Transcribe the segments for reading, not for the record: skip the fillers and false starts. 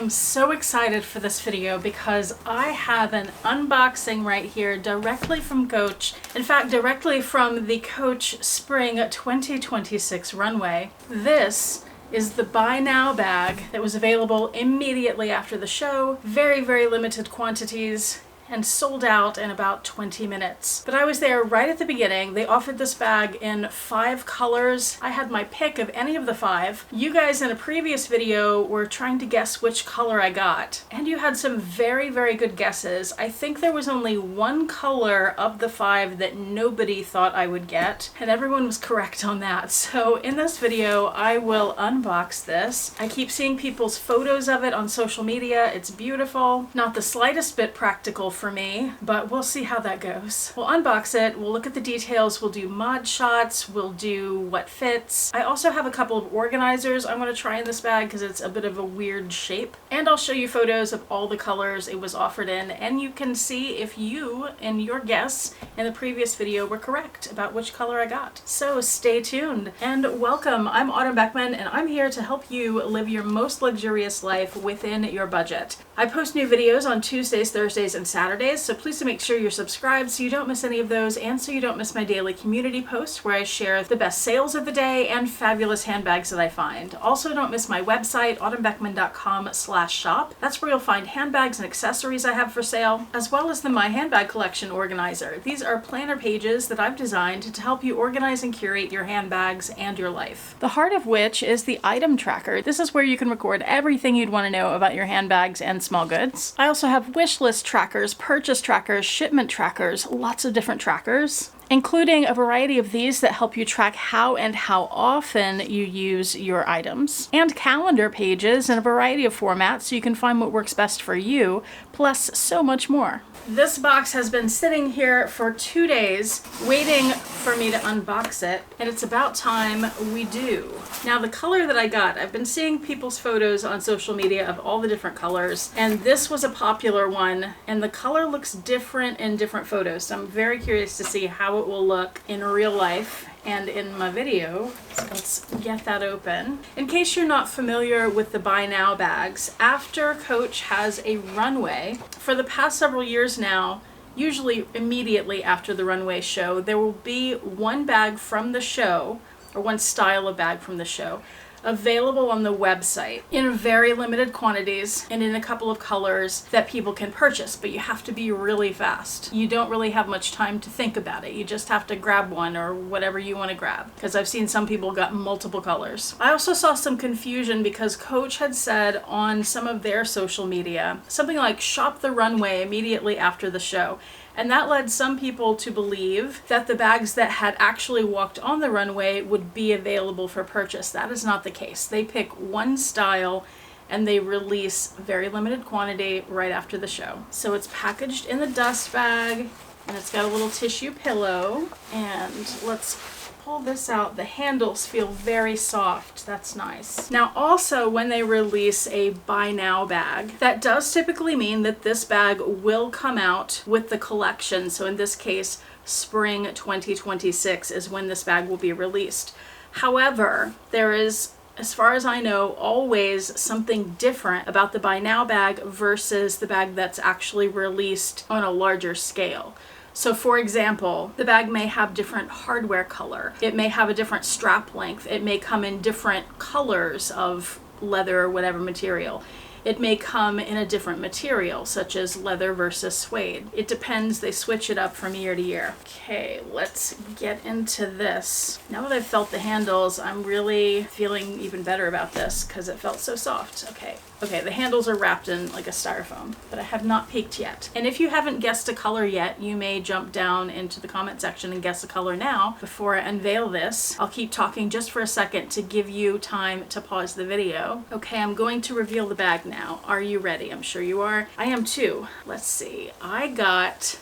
am so excited for this video because I have an unboxing right here directly from Coach. In fact, directly from the Coach Spring 2026 runway. This is the Buy Now bag that was available immediately after the show. Very, very limited quantities and sold out in about 20 minutes. But I was there right at the beginning. They offered this bag in 5 colors. I had my pick of any of the 5. You guys in a previous video were trying to guess which color I got, and you had some very, very good guesses. I think there was only one color of the 5 that nobody thought I would get, and everyone was correct on that. So in this video, I will unbox this. I keep seeing people's photos of it on social media. It's beautiful. Not the slightest bit practical for me, but we'll see how that goes. We'll unbox it, we'll look at the details, we'll do mod shots, we'll do what fits. I also have a couple of organizers I'm going to try in this bag because it's a bit of a weird shape. And I'll show you photos of all the colors it was offered in, and you can see if you and your guess in the previous video were correct about which color I got. So stay tuned and welcome. I'm Autumn Beckman and I'm here to help you live your most luxurious life within your budget. I post new videos on Tuesdays, Thursdays, and Saturdays, so please make sure you're subscribed so you don't miss any of those, and so you don't miss my daily community posts where I share the best sales of the day and fabulous handbags that I find. Also, don't miss my website, autumnbeckman.com/shop. That's where you'll find handbags and accessories I have for sale, as well as the My Handbag Collection organizer. These are planner pages that I've designed to help you organize and curate your handbags and your life. The heart of which is the item tracker. This is where you can record everything you'd want to know about your handbags and small goods. I also have wish list trackers, purchase trackers, shipment trackers, lots of different trackers, including a variety of these that help you track how and how often you use your items, and calendar pages in a variety of formats so you can find what works best for you, plus so much more. This box has been sitting here for 2 days waiting for me to unbox it, and it's about time we do. Now, the color that I got, I've been seeing people's photos on social media of all the different colors, and this was a popular one, and the color looks different in different photos, so I'm very curious to see how it will look in real life and in my video. So let's get that open. In case you're not familiar with the Buy Now bags, after Coach has a runway, for the past several years now, usually immediately after the runway show, there will be one bag from the show, or one style of bag from the show, available on the website in very limited quantities and in a couple of colors that people can purchase, but you have to be really fast. You don't really have much time to think about it. You just have to grab one or whatever you want to grab, because I've seen some people got multiple colors. I also saw some confusion because Coach had said on some of their social media something like shop the runway immediately after the show. And that led some people to believe that the bags that had actually walked on the runway would be available for purchase. That is not the case. They pick one style and they release very limited quantity right after the show. So it's packaged in the dust bag, and it's got a little tissue pillow. And let's pull this out. The handles feel very soft. That's nice. Now, also, when they release a Buy Now bag, that does typically mean that this bag will come out with the collection. So in this case, Spring 2026 is when this bag will be released. However, there is, as far as I know, always something different about the Buy Now bag versus the bag that's actually released on a larger scale. So for example, the bag may have different hardware color. It may have a different strap length. It may come in different colors of leather or whatever material. It may come in a different material, such as leather versus suede. It depends. They switch it up from year to year. Okay, let's get into this. Now that I've felt the handles, I'm really feeling even better about this because it felt so soft. Okay, the handles are wrapped in like a styrofoam, but I have not peeked yet. And if you haven't guessed a color yet, you may jump down into the comment section and guess a color now before I unveil this. I'll keep talking just for a second to give you time to pause the video. Okay, I'm going to reveal the bag now. Are you ready? I'm sure you are. I am too. Let's see. I got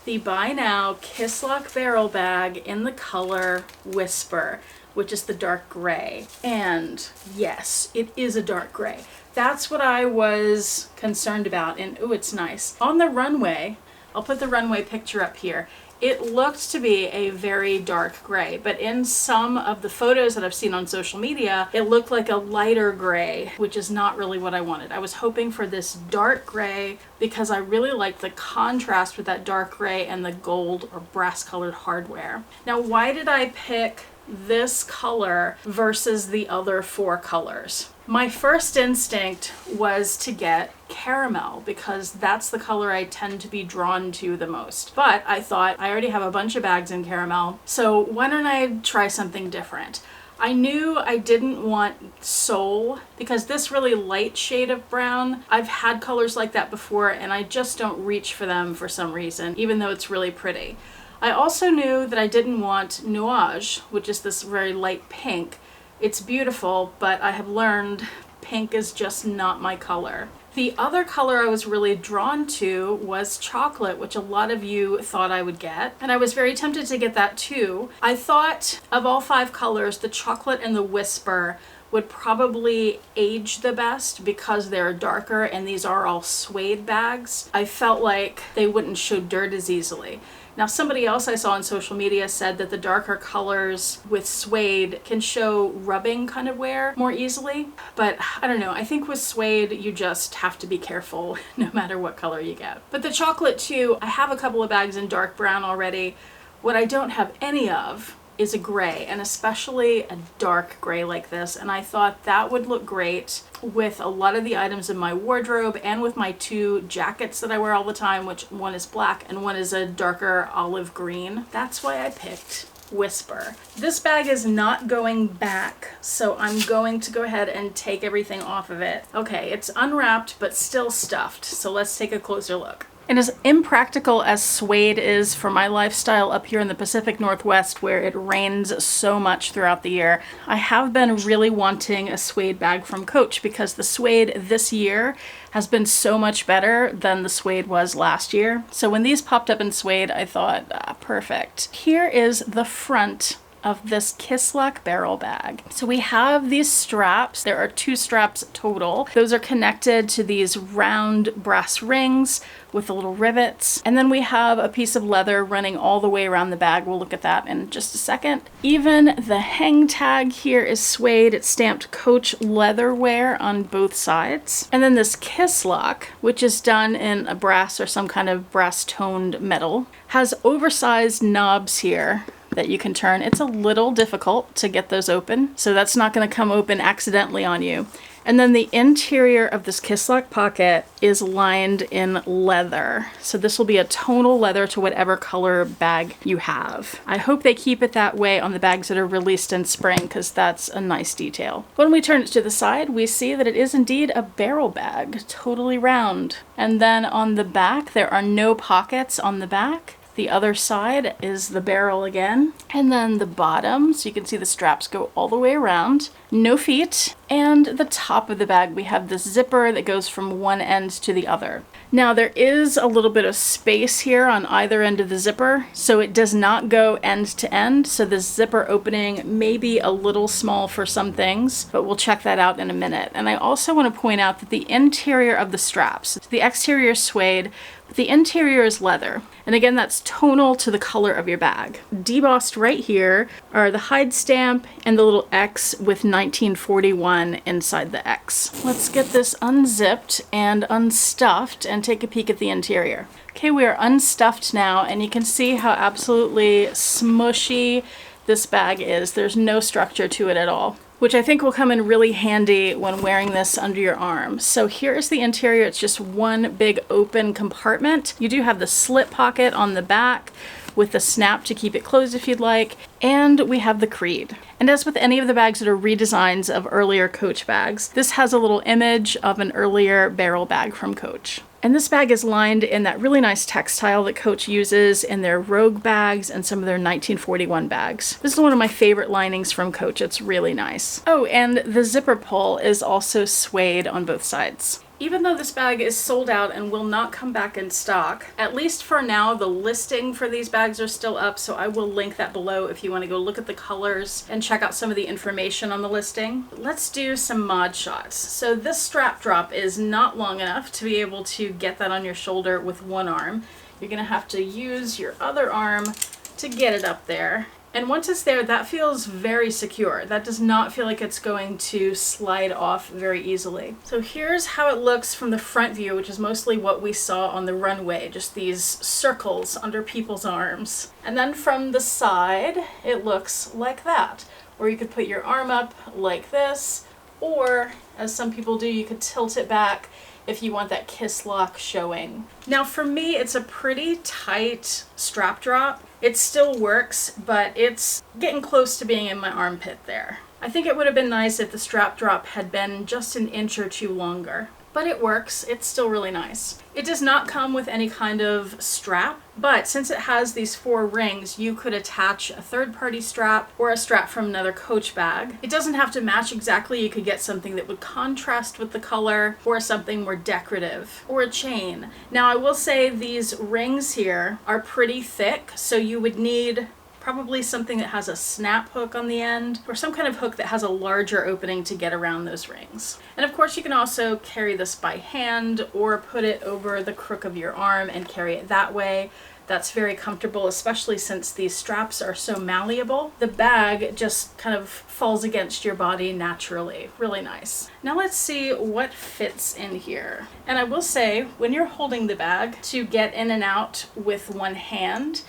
the Buy Now Kiss Lock Barrel bag in the color Whisper, which is the dark gray. And yes, it is a dark gray. That's what I was concerned about. And ooh, it's nice. On the runway, I'll put the runway picture up here. It looked to be a very dark gray, but in some of the photos that I've seen on social media, it looked like a lighter gray, which is not really what I wanted. I was hoping for this dark gray because I really liked the contrast with that dark gray and the gold or brass colored hardware. Now, why did I pick this color versus the other 4 colors? My first instinct was to get caramel because that's the color I tend to be drawn to the most. But I thought I already have a bunch of bags in caramel, so why don't I try something different? I knew I didn't want soul because this really light shade of brown, I've had colors like that before and I just don't reach for them for some reason, even though it's really pretty. I also knew that I didn't want nuage, which is this very light pink. It's beautiful, but I have learned pink is just not my color. The other color I was really drawn to was chocolate, which a lot of you thought I would get, and I was very tempted to get that too. I thought of all 5 colors, the chocolate and the whisper would probably age the best because they're darker and these are all suede bags. I felt like they wouldn't show dirt as easily. Now, somebody else I saw on social media said that the darker colors with suede can show rubbing kind of wear more easily, but I don't know. I think with suede, you just have to be careful no matter what color you get. But the chocolate too, I have a couple of bags in dark brown already. What I don't have any of is a gray, and especially a dark gray like this, and I thought that would look great with a lot of the items in my wardrobe and with my 2 jackets that I wear all the time, which one is black and one is a darker olive green. That's why I picked Whisper. This bag is not going back, so I'm going to go ahead and take everything off of it. Okay, it's unwrapped but still stuffed, so let's take a closer look. And as impractical as suede is for my lifestyle up here in the Pacific Northwest where it rains so much throughout the year, I have been really wanting a suede bag from Coach because the suede this year has been so much better than the suede was last year. So when these popped up in suede, I thought, perfect. Here is the front of this Kisluck barrel bag. So we have these straps. There are 2 straps total. Those are connected to these round brass rings with the little rivets. And then we have a piece of leather running all the way around the bag. We'll look at that in just a second. Even the hang tag here is suede. It's stamped Coach leatherware on both sides. And then this Kisluck, which is done in a brass or some kind of brass toned metal, has oversized knobs here that you can turn. It's a little difficult to get those open, so that's not going to come open accidentally on you. And then the interior of this Kisluck pocket is lined in leather. So this will be a tonal leather to whatever color bag you have. I hope they keep it that way on the bags that are released in spring because that's a nice detail. When we turn it to the side, we see that it is indeed a barrel bag, totally round. And then on the back, there are no pockets on the back. The other side is the barrel again. And then the bottom, so you can see the straps go all the way around. No feet. And the top of the bag, we have this zipper that goes from one end to the other. Now there is a little bit of space here on either end of the zipper, so it does not go end to end. So this zipper opening may be a little small for some things, but we'll check that out in a minute. And I also want to point out that the interior of the straps, the exterior is suede, but the interior is leather. And again, that's tonal to the color of your bag. Debossed right here are the hide stamp and the little X with 1941 inside the X. Let's get this unzipped and unstuffed and take a peek at the interior. Okay, we are unstuffed now, and you can see how absolutely smushy this bag is. There's no structure to it at all, which I think will come in really handy when wearing this under your arm. So here's the interior. It's just one big open compartment. You do have the slip pocket on the back with the snap to keep it closed if you'd like, and we have the creed. And as with any of the bags that are redesigns of earlier Coach bags, this has a little image of an earlier barrel bag from Coach. And this bag is lined in that really nice textile that Coach uses in their Rogue bags and some of their 1941 bags. This is one of my favorite linings from Coach. It's really nice. Oh, and the zipper pull is also suede on both sides. Even though this bag is sold out and will not come back in stock, at least for now, the listing for these bags are still up, so I will link that below if you want to go look at the colors and check out some of the information on the listing. Let's do some mod shots. So this strap drop is not long enough to be able to get that on your shoulder with one arm. You're gonna have to use your other arm to get it up there. And once it's there, that feels very secure. That does not feel like it's going to slide off very easily. So here's how it looks from the front view, which is mostly what we saw on the runway, just these circles under people's arms. And then from the side, it looks like that, where you could put your arm up like this, or as some people do, you could tilt it back if you want that kiss lock showing. Now for me, it's a pretty tight strap drop. It still works, but it's getting close to being in my armpit there. I think it would have been nice if the strap drop had been just an inch or two longer. But it works, it's still really nice. It does not come with any kind of strap, but since it has these 4 rings, you could attach a third-party strap or a strap from another Coach bag. It doesn't have to match exactly. You could get something that would contrast with the color, or something more decorative, or a chain. Now I will say these rings here are pretty thick, so you would need probably something that has a snap hook on the end, or some kind of hook that has a larger opening to get around those rings. And of course you can also carry this by hand or put it over the crook of your arm and carry it that way. That's very comfortable, especially since these straps are so malleable. The bag just kind of falls against your body naturally. Really nice. Now let's see what fits in here. And I will say, when you're holding the bag, to get in and out with one hand,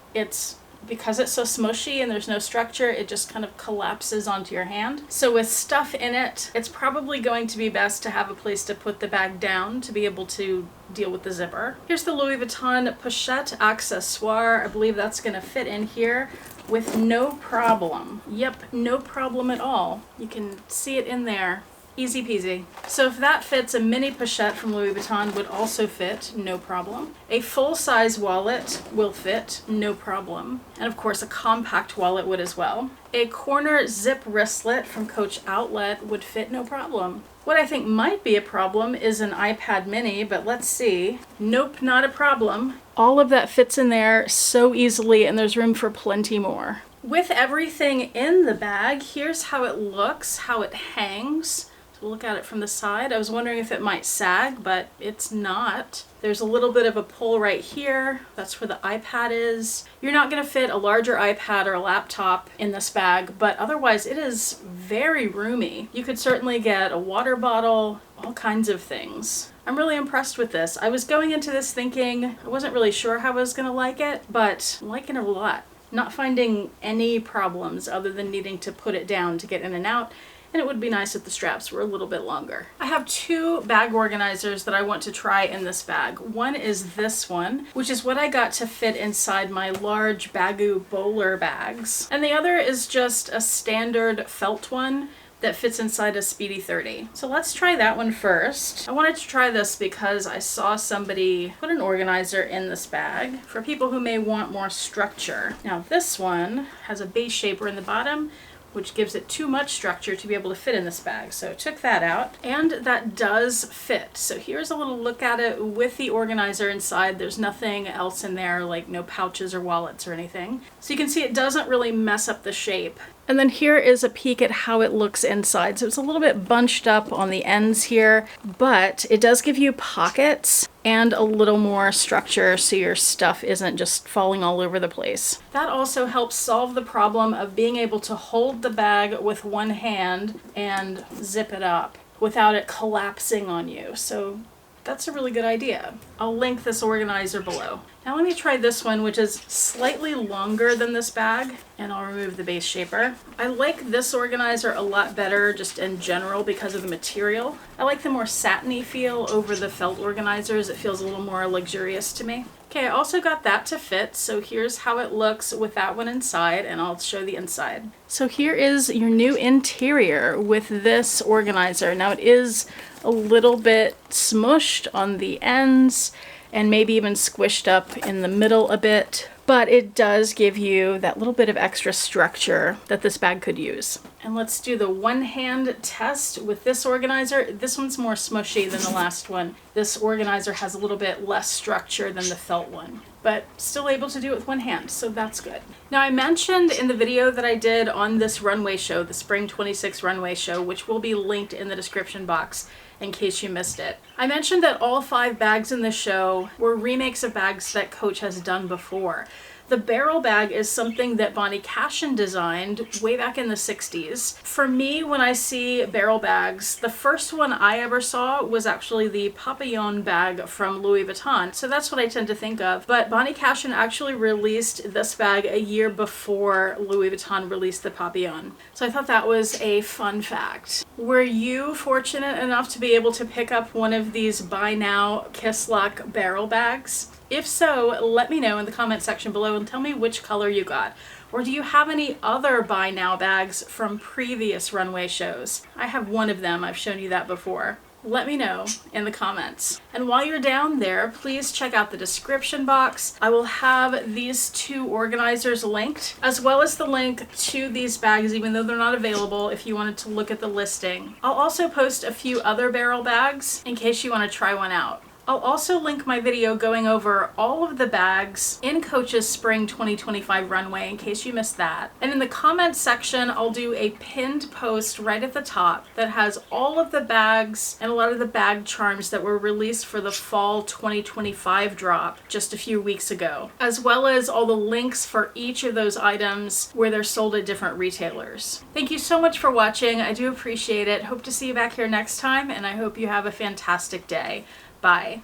because it's so smushy and there's no structure, it just kind of collapses onto your hand. So with stuff in it, it's probably going to be best to have a place to put the bag down to be able to deal with the zipper. Here's the Louis Vuitton Pochette Accessoire. I believe that's gonna fit in here with no problem. Yep, no problem at all. You can see it in there. Easy peasy. So if that fits, a mini pochette from Louis Vuitton would also fit, no problem. A full-size wallet will fit, no problem. And of course a compact wallet would as well. A corner zip wristlet from Coach Outlet would fit, no problem. What I think might be a problem is an iPad mini, but let's see. Nope, not a problem. All of that fits in there so easily, and there's room for plenty more. With everything in the bag, here's how it looks, how it hangs. Look at it from the side. I was wondering if it might sag, but it's not. There's a little bit of a pull right here. That's where the iPad is. You're not going to fit a larger iPad or a laptop in this bag, but otherwise it is very roomy. You could certainly get a water bottle, all kinds of things. I'm really impressed with this. I was going into this thinking I wasn't really sure how I was going to like it, but I'm liking it a lot. Not finding any problems other than needing to put it down to get in and out. And it would be nice if the straps were a little bit longer. I have 2 bag organizers that I want to try in this bag. One is this one, which is what I got to fit inside my large Baggu bowler bags. And the other is just a standard felt one that fits inside a Speedy 30. So let's try that one first. I wanted to try this because I saw somebody put an organizer in this bag for people who may want more structure. Now this one has a base shaper in the bottom, which gives it too much structure to be able to fit in this bag. So I took that out, and that does fit. So here's a little look at it with the organizer inside. There's nothing else in there, like no pouches or wallets or anything. So you can see it doesn't really mess up the shape. And then here is a peek at how it looks inside. So it's a little bit bunched up on the ends here, but it does give you pockets and a little more structure so your stuff isn't just falling all over the place. That also helps solve the problem of being able to hold the bag with one hand and zip it up without it collapsing on you. So that's a really good idea. I'll link this organizer below. Now let me try this one, which is slightly longer than this bag, and I'll remove the base shaper. I like this organizer a lot better just in general because of the material. I like the more satiny feel over the felt organizers. It feels a little more luxurious to me. Okay, I also got that to fit, so here's how it looks with that one inside, and I'll show the inside. So here is your new interior with this organizer. Now it is a little bit smushed on the ends and maybe even squished up in the middle a bit, but it does give you that little bit of extra structure that this bag could use. And let's do the one hand test with this organizer. This one's more smushy than the last one. This organizer has a little bit less structure than the felt one, but still able to do it with one hand, so that's good. Now I mentioned in the video that I did on this runway show, the Spring 26 runway show, which will be linked in the description box, in case you missed it. I mentioned that all 5 bags in the show were remakes of bags that Coach has done before. The barrel bag is something that Bonnie Cashin designed way back in the 60s. For me, when I see barrel bags, the first one I ever saw was actually the Papillon bag from Louis Vuitton. So that's what I tend to think of. But Bonnie Cashin actually released this bag a year before Louis Vuitton released the Papillon. So I thought that was a fun fact. Were you fortunate enough to be able to pick up one of these Buy Now Kiss Luck barrel bags? If so, let me know in the comment section below and tell me which color you got. Or do you have any other Buy Now bags from previous Runway shows? I have one of them, I've shown you that before. Let me know in the comments. And while you're down there, please check out the description box. I will have these 2 organizers linked, as well as the link to these bags, even though they're not available if you wanted to look at the listing. I'll also post a few other barrel bags in case you want to try one out. I'll also link my video going over all of the bags in Coach's Spring 2025 runway in case you missed that. And in the comments section, I'll do a pinned post right at the top that has all of the bags and a lot of the bag charms that were released for the fall 2025 drop just a few weeks ago, as well as all the links for each of those items where they're sold at different retailers. Thank you so much for watching. I do appreciate it. Hope to see you back here next time, and I hope you have a fantastic day. Bye.